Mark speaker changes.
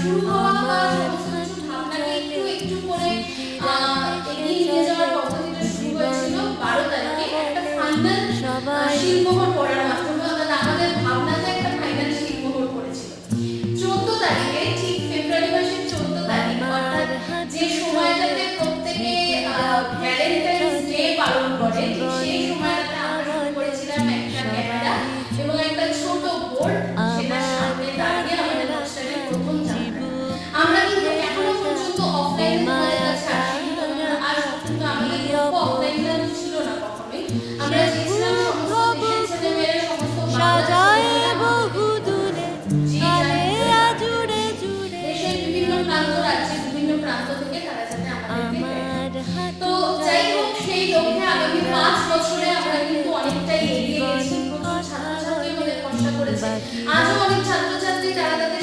Speaker 1: শুরু হওয়া বা
Speaker 2: আমার
Speaker 1: সমস্ত কিছু
Speaker 2: হাঁটু
Speaker 1: ভাবনাকে একটু
Speaker 2: জলে
Speaker 1: একটু করে
Speaker 2: স্মৃতিরা ভেসে
Speaker 1: এগিয়ে নিয়ে
Speaker 2: চলে
Speaker 1: যাওয়ার পদ্ধতিটা শুরু
Speaker 2: জীবন
Speaker 1: হয়েছিল ১২ তারিখে একটা
Speaker 2: কথা বলে
Speaker 1: ফাইনাল
Speaker 2: সবাই
Speaker 1: শিলমোহর পড়ার মাধ্যমে, অর্থাৎ আমাদের ভাবনাতে একটা ফাইনাল শিলমোহর পড়েছিল। ১৪ তারিখে, ঠিক ফেব্রুয়ারি মাসের ১৪ তারিখ,
Speaker 2: আমার
Speaker 1: অর্থাৎ যে
Speaker 2: হাঁটু জলে
Speaker 1: সময়টাতে প্রত্যেকে
Speaker 2: স্মৃতিরা ভেসে
Speaker 1: ভ্যালেন্টাইন্স ডে
Speaker 2: চলে
Speaker 1: পালন করে, ঠিক
Speaker 2: জীবন
Speaker 1: সেই সময়টাতে
Speaker 2: কথা
Speaker 1: আমরা শুরু
Speaker 2: বলে
Speaker 1: করেছিলাম একটা ক্যামেরা
Speaker 2: সবাই
Speaker 1: এবং একটা ছোট বোর্ড, সেটার
Speaker 2: আমার
Speaker 1: সামনে দাঁড়িয়ে
Speaker 2: কাঁধে
Speaker 1: আমাদের
Speaker 2: রাখা
Speaker 1: মাস্টারের প্রথম যাত্রা। আমরা কিন্তু
Speaker 2: চিবুকে
Speaker 1: এখনো
Speaker 2: ভাসা
Speaker 1: পর্যন্ত অফলাইনে তোমাদের
Speaker 2: বেমায়া
Speaker 1: কাছে আসিনি, আর
Speaker 2: রাঙা
Speaker 1: কিন্তু
Speaker 2: কি
Speaker 1: আমাদের লক্ষ্য অফলাইন
Speaker 2: অপূর্ব
Speaker 1: লার্নিং ছিল না কখনোই। আমরা
Speaker 2: সে
Speaker 1: চেয়েছিলাম সমস্ত
Speaker 2: ভুবন
Speaker 1: দেশের ছেলেমেয়েরা, সমস্ত বাংলার
Speaker 2: সাজায়
Speaker 1: ছেলেমেয়েরা আমাদের
Speaker 2: বহু দূরে
Speaker 1: যে
Speaker 2: আলে
Speaker 1: যার
Speaker 2: জুড়ে জুড়ে
Speaker 1: দেশের বিভিন্ন প্রান্ত, রাজ্যের বিভিন্ন প্রান্ত থেকে তারা যাতে আমাদেরকে দেখে।
Speaker 2: আমার
Speaker 1: তো
Speaker 2: হাঁটু
Speaker 1: যাই
Speaker 2: জলে
Speaker 1: হোক, সেই লক্ষ্যে আগামী ৫
Speaker 2: স্মৃতিরা
Speaker 1: বছরে
Speaker 2: ভেসে
Speaker 1: আমরা কিন্তু
Speaker 2: চলে
Speaker 1: অনেকটাই এগিয়ে
Speaker 2: জীবন
Speaker 1: গেছি। প্রচুর
Speaker 2: কথা
Speaker 1: ছাত্রছাত্রী
Speaker 2: বলে
Speaker 1: আমাদের ভরসা করেছে।
Speaker 2: বাকি
Speaker 1: আজও অনেক ছাত্রছাত্রী যারা তাদের